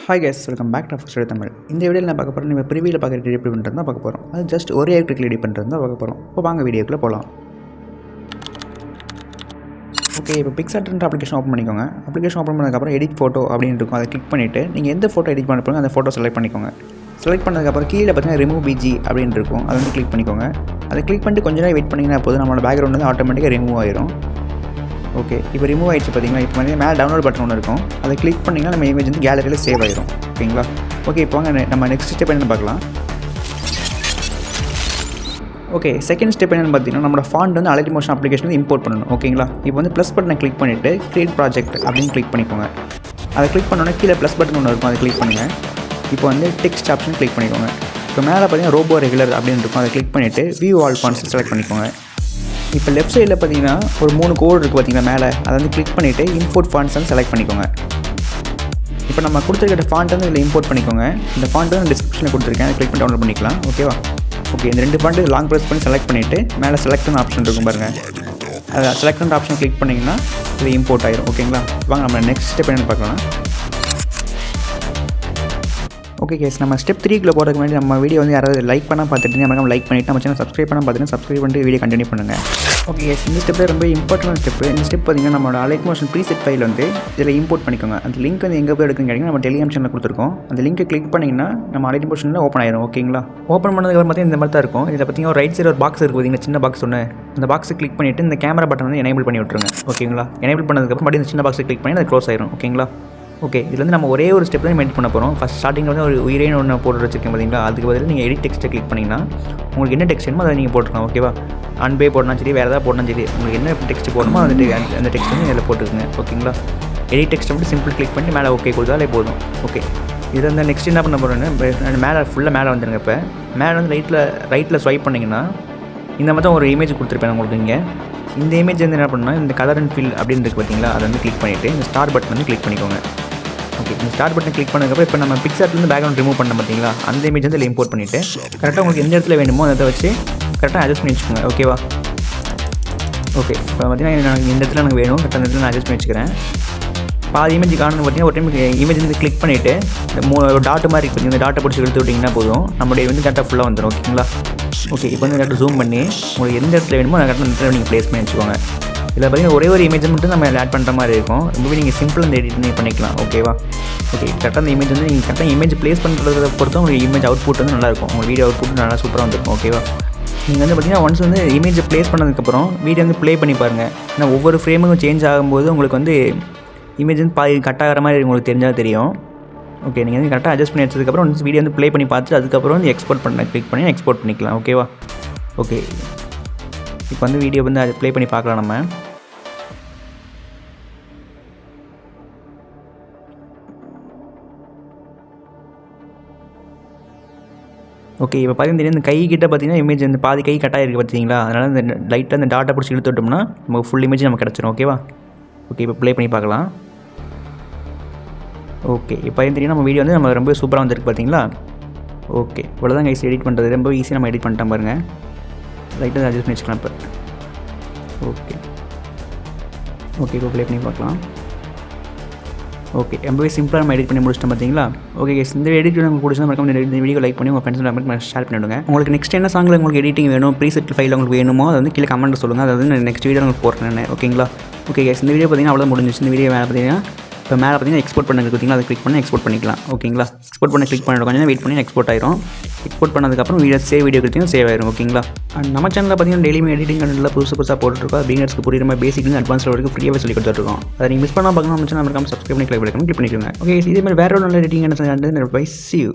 Hi guys, welcome back to First Tamil. இந்த வீடியோவில் நான் பார்க்க போகிறோம் நம்ம ப்ரிவியூவில் பார்க்குற எப்படி பண்ணுறது தான் பார்க்க போகிறோம். அது ஜஸ்ட் ஒரே கிளிக் எடிட் பண்ணுறது தான் பார்க்க போகிறோம். இப்போ வாங்க வீடியோக்குள்ளே போகலாம். ஓகே, இப்போ பிக்சார்ட்ன்ற அப்ளிகேஷன் ஓப்பன் பண்ணிக்கோங்க. அப்ளிகேஷன் ஓப்பன் பண்ணதுக்கப்புறம் எடிட் ஃபோட்டோ அப்படின்னு இருக்கும். அதை கிளிக் பண்ணிவிட்டு நீங்கள் எந்த ஃபோட்டோ எடிட் பண்ண போகிறோம் அந்த ஃபோட்டோ செலக்ட் பண்ணிக்கோங்க. செலக்ட் பண்ணதுக்கப்புறம் கீழே பார்த்தீங்கன்னா ரிமூவ் பிஜி அப்படின்னு இருக்கும். அதை வந்து கிளிக் பண்ணிக்கோங்க. அதை கிளிக் பண்ணிட்டு கொஞ்ச நேரம் வெயிட் பண்ணிங்கன்னா போதும் நம்மளோட பேக்ரவுண்ட் வந்து ஆட்டோமேட்டிக்காக ரிமூவ் ஆயிரும். ஓகே, இப்போ ரிமூவ் ஆகிடுச்சு பார்த்தீங்களா. இப்போ வந்து மேலே டவுன்லோட் பட்டன் ஒன்று இருக்கும். அதை கிளிக் பண்ணிங்கன்னா நம்ம இமேஜ் வந்து கேலரியில் சேவ் ஆகிரும். ஓகேங்களா. ஓகே, இப்போ வாங்க நம்ம நெக்ஸ்ட் ஸ்டெப் என்னென்னு பார்க்கலாம். ஓகே, செகண்ட் ஸ்டெப் என்னென்னு பார்த்தீங்கன்னா நம்மளோட ஃபாண்ட் வந்து அலைட் மோஷன் அப்ளிகேஷன் வந்து இம்போர்ட் பண்ணணும். ஓகேங்களா. இப்போ வந்து ப்ளஸ் பட்டனை கிளிக் பண்ணிவிட்டு கிரியேட் ப்ராஜெக்ட் அப்படின்னு கிளிக் பண்ணிக்கோங்க. அதை கிளிக் பண்ணோன்னா கீழே ப்ளஸ் பட்டன் ஒன்று இருக்கும். அதை கிளிக் பண்ணுங்கள். இப்போ வந்து டெக்ஸ்ட் ஆப்ஷன் கிளிக் பண்ணிக்கோங்க. இப்போ மேலே பார்த்தீங்கன்னா ரோபோ ரெகுலர் அப்படின்னு இருக்கும். அதை கிளிக் பண்ணிவிட்டு வியூ ஆல் ஃபாண்ட்ஸ் செலக்ட் பண்ணிக்கோங்க. இப்போ லெஃப்ட் சைடில் பார்த்தீங்கன்னா ஒரு 3 கோடு இருக்குது பார்த்தீங்கன்னா மேலே, அதை வந்து கிளிக் பண்ணிவிட்டு இம்போர்ட் ஃபாண்ட்ஸ் வந்து செலக்ட் பண்ணிக்கோங்க. இப்போ நம்ம கொடுத்துருக்கிற ஃபாண்ட் வந்து இதில் இம்போர்ட் பண்ணிக்கோங்க. இந்த ஃபாண்ட் வந்து டிஸ்கிரிப்ஷனில் கொடுத்துருக்கேன். அதை கிளிக் பண்ணி டவுன்லோட் பண்ணிக்கலாம். ஓகேவா. ஓகே, இந்த 2 ஃபாண்ட்டு லாங் ப்ரெஸ் பண்ணி செலக்ட் பண்ணிவிட்டு மேலே செலக்ட்னு ஆப்ஷன் இருக்கும் பாருங்கள். அதை செலக்ட் ஆப்ஷன் கிளிக் பண்ணிங்கன்னா இது இம்போர்ட் ஆயிரும். ஓகேங்களா. வாங்க நம்ம நெக்ஸ்ட் ஸ்டெப் என்னென்னு பார்க்கலாம். ஓகே கேஸ், நம்ம ஸ்டெப் 3க்குள்ளே போகிறதுக்கு முன்னாடி நம்ம வீடியோ வந்து யாராவது லைக் பண்ணால் பார்த்துட்டு நம்ம லைக் பண்ணிவிட்டு நம்ம சேனல் சப்ஸ்கிரைப் பண்ணால் பார்த்துட்டு சப்ஸ்கிரைப் பண்ணிட்டு வீடியோ கண்டினியூ பண்ணுங்கள். ஓகே கேஸ், இந்த ஸ்டெப்பில் ரொம்ப இம்பார்ட்டன்ட் ஸ்டெப்பு. இந்த ஸ்டெப் பார்த்திங்கன்னா நம்மளோட அலைட் மோஷன் ப்ரீசெட் ஃபைல் வந்து இதில் இம்போர்ட் பண்ணிக்கோங்க. அந்த லிங்க் வந்து எங்கே போய் எடுக்குன்னு கேட்டிங்கன்னா நம்ம டெலிகிராம் சேனலில் கொடுத்துருக்கோம். அந்த லிங்க்கை கிளிக் பண்ணிங்கன்னா நம்ம அலைட் மோஷனில் ஓப்பன் ஆயிரும். ஓகேங்களா. ஓப்பன் பண்ணதுக்கு பார்த்தீங்கன்னா இந்த மாதிரி தான் இருக்கும். இதில் பார்த்தீங்கன்னா ஒரு ரைட் சைடு ஒரு பாக்ஸ் இருக்குது பார்த்தீங்கன்னா, சின்ன பாக்ஸ் ஒன்று. அந்த பாக்ஸை கிளிக் பண்ணிவிட்டு இந்த கேமரா பட்டன் வந்து எனேபிள் பண்ணி விட்டுருங்க. ஓகேங்களா. எனேபிள் பண்ணதுக்கப்புறம் மறுபடியும் இந்த சின்ன பாக்ஸை கிளிக் பண்ணி அது க்ளோஸ் ஆயிரும். ஓகேங்களா. ஓகே, இதில் வந்து நம்ம ஒரே ஒரு ஸ்டெப் தான் மெயின்டைன் பண்ண போகிறோம். ஃபஸ்ட் ஸ்டார்டிங்கில் வந்து ஒரு உயிரேன்னு ஒன்று போட்டு வச்சுருக்கேன் பார்த்தீங்களா. அதுக்கு பதில் நீங்கள் எடிட் டெக்ஸ்ட்டை கிளிக் பண்ணிங்கன்னா உங்களுக்கு என்ன டெக்ஸ்ட் வேணுமோ அதை நீங்கள் போட்டுக்கலாம். ஓகேவா. அன்பே போடணும் சரி, வேறு ஏதாவது போடணும் சரி, உங்களுக்கு என்ன டெக்ஸ்ட் போடணுமோ அந்த டெக்ஸ்ட் வந்து இதில் போட்டுக்குங்க. ஓகேங்களா. எடிட் டெக்ஸ்ட்டை மட்டும் சிம்பிள் கிளிக் பண்ணி மேலே ஓகே கொடுத்தாலே போதும். ஓகே, இதை வந்து நெக்ஸ்ட் என்ன பண்ண போகிறேன்னு மேலே ஃபுல்லாக மேலே வந்துடுங்க. இப்போ மேலே வந்து ரைட்டில் ஸ்வைப் பண்ணிங்கன்னா இந்த மாதிரி தான் ஒரு இமேஜ் கொடுத்துருப்பேன் உங்களுக்கு. இங்கே இந்த இமேஜ் வந்து என்ன பண்ணால் இந்த கலர் அண்ட் ஃபில் அப்படின்னு இருக்குது பார்த்தீங்களா. அதை வந்து கிளிக் பண்ணிவிட்டு இந்த ஸ்டார் பட்டன் வந்து கிளிக் பண்ணிக்கோங்க. ஓகே, இந்த ஸ்டார்ட் பட்டன் கிளிக் பண்ணதுக்கப்புறம் இப்போ நம்ம பிக்சார்ட்லேருந்து பேக்ரவுண்ட் ரிமூவ் பண்ண பார்த்தீங்களா, அந்த இமேஜ் வந்து இம்போர்ட் பண்ணிவிட்டு கரெக்டாக உங்களுக்கு எந்த இடத்துல வேணுமோ அதை வச்சு கரெக்டாக அட்ஜஸ்ட் பண்ணி வச்சுக்கோங்க. ஓகேவா. ஓகே, இப்போ பார்த்தீங்கன்னா இந்த இடத்துல எனக்கு வேணும், கரெக்டாக அந்த இடத்துல நான் அட்ஜஸ்ட் பண்ணி வச்சுக்கிறேன். பாதி இமேஜ் காணணும் பார்த்தீங்கன்னா ஒரு டைம் இமேஜ் வந்து கிளிக் பண்ணிவிட்டு இந்த டாட்டு மாதிரி இருக்குது, இந்த டாட்டை பிடிச்சி எடுத்து விட்டிங்கன்னா போதும், நம்மளுடைய வந்து கரெக்டாக ஃபுல்லாக வந்துடும். ஓகேங்களா. ஓகே, இப்போ வந்து கரெக்டாக ஜூம் பண்ணி உங்களுக்கு எந்த இடத்துல வேணுமோ அதை கரெக்டாக அந்த இடத்துல நீங்கள் ப்ளேஸ் பண்ணி வச்சுக்கோங்க. இதில் பார்த்தீங்கன்னா ஒரே ஒரு இமேஜ் மட்டும் நம்ம ஆட் பண்ணுற மாதிரி இருக்கும். ரொம்பவே நீங்கள் சிம்பிள் அந்த எடிட் பண்ணிக்கலாம். ஓகேவா. ஓகே, கரெக்டாக அந்த இமேஜ் வந்து நீங்கள் கரெக்டாக இமேஜ் ப்ளேஸ் பண்ணுறத பொறுத்து உங்களுக்கு இமேஜ் அவுட்புட் வந்து நல்லாயிருக்கும். உங்கள் வீடியோ அவுட்புட் நல்லா சூப்பராக வந்துருக்கும். ஓகேவா. நீங்கள் வந்து பார்த்தீங்கன்னா ஒன்ஸ் வந்து இமேஜை ப்ளேஸ் பண்ணதுக்கப்புறம் வீடியோ வந்து ப்ளே பண்ணி பாருங்கள். ஏன்னா ஒவ்வொரு ஃப்ரேமும் சேஞ்ச் ஆகும்போது உங்களுக்கு வந்து இமேஜ் வந்து பாதி கட் ஆகிற மாதிரி உங்களுக்கு தெரிஞ்சால் தெரியும். ஓகே, நீங்கள் வந்து கரெக்டாக அட்ஜஸ்ட் பண்ணி வச்சதுக்கப்புறம் ஒன்ஸ் வீடியோ வந்து ப்ளே பண்ணி பார்த்துட்டு அதுக்கப்புறம் வந்து எக்ஸ்போர்ட் பண்ண கிளிக் பண்ணி எக்ஸ்போர்ட் பண்ணிக்கலாம். ஓகேவா. ஓகே, இப்போ வந்து வீடியோ வந்து அது ப்ளே பண்ணி பார்க்கலாம் நம்ம. ஓகே, இப்போ பார்த்தீங்கன்னா இந்த கை கிட்ட பார்த்தீங்கன்னா இமேஜ் இந்த பாதி கை கட்டாக இருக்குது பார்த்தீங்களா. அதனால் இந்த லைட்டாக அந்த டாட்டை பிடிச்சி இழுத்து விட்டோம்னா நமக்கு ஃபுல் இமேஜ் நமக்கு கிடச்சிரும். ஓகேவா. ஓகே, இப்போ ப்ளே பண்ணி பார்க்கலாம். ஓகே, இப்போ பார்த்தீங்கன்னா நம்ம வீடியோ வந்து நம்ம ரொம்ப சூப்பராக வந்துருக்கு பார்த்தீங்களா. ஓகே, இவ்வளோதான் கைஸ் எடிட் பண்ணுறது. ரொம்ப ஈஸியாக நம்ம எடிட் பண்ணிட்டோம் பாருங்கள். லைட்டாக அட்ஜஸ்ட் பண்ணி வச்சுக்கலாம் இப்போ. ஓகே ஓகே, இப்போ ப்ளே பண்ணி பார்க்கலாம். ஓகே, ரொம்பவே சிம்பிளாக நம்ம எடிட் பண்ணி முடிச்சிட்டோம் பார்த்தீங்களா. ஓகே கேஸ், இந்த எடிட் உங்களுக்கு பிடிச்சா மறக்காம இந்த வீடியோ லைக் பண்ணி உங்கள் ஃப்ரெண்ட்ஸ் ஷேர் பண்ணிவிடுங்க. உங்களுக்கு நெக்ஸ்ட் என்ன சாங்கில் உங்களுக்கு எடிட்டிங் வேணும், ப்ரீசெட் ஃபைல் உங்களுக்கு வேணுமோ அதை வந்து கீழே கமெண்ட் சொல்லுங்கள். அதாவது நான் நெக்ஸ்ட் வீடியோ உங்களுக்கு போடுறேன். ஓகேங்களா. ஓகே கேஸ், இந்த வீடியோ பார்த்தீங்கன்னா அவ்வளோ முடிஞ்சிச்சு. இந்த வீடியோ மேலே பார்த்தீங்கன்னா இப்போ மேலே பார்த்தீங்கன்னா எக்ஸ்போர்ட் பண்ண பார்த்தீங்களா, அதை கிளிக் பண்ணி எக்ஸ்போர்ட் பண்ணிக்கலாம். ஓகேங்களா. எக்ஸ்போர்ட் பண்ணி கிளிக் பண்ணிட்டு கொஞ்சம் வெயிட் பண்ணி எக்ஸ்போர்ட் ஆயிரும். எக்ஸ்போர்ட் பண்ணதுக்கப்புறம் வீடியோ கொடுத்தீங்கன்னா சேவ் ஆயிரும். ஓகேங்களா. அண்ட் நம்ம சேனலில் பார்த்தீங்கன்னா டெய்லியும் எடிட்டிங் கண்டென்ட்லாம் புதுசாக போட்டுருக்கோம். பிகினர்ஸ்க்கு புரியுற மாதிரி பேசிக்லேருந்து அட்வான்ஸ் வரைக்கும் ஃப்ரீயாகவே சொல்லி கொடுத்துருக்கோம். அதை நீங்கள் மிஸ் பண்ணால் பார்க்கணும் நம்ம சேனல் மறக்காம சப்ஸ்கிரைப் பண்ணி கிளிக் பண்ணிக்கோங்க. ஓகே, இதே மாதிரி வேறு ஒரு நல்ல எடிட்டிங் என்ன பை see you.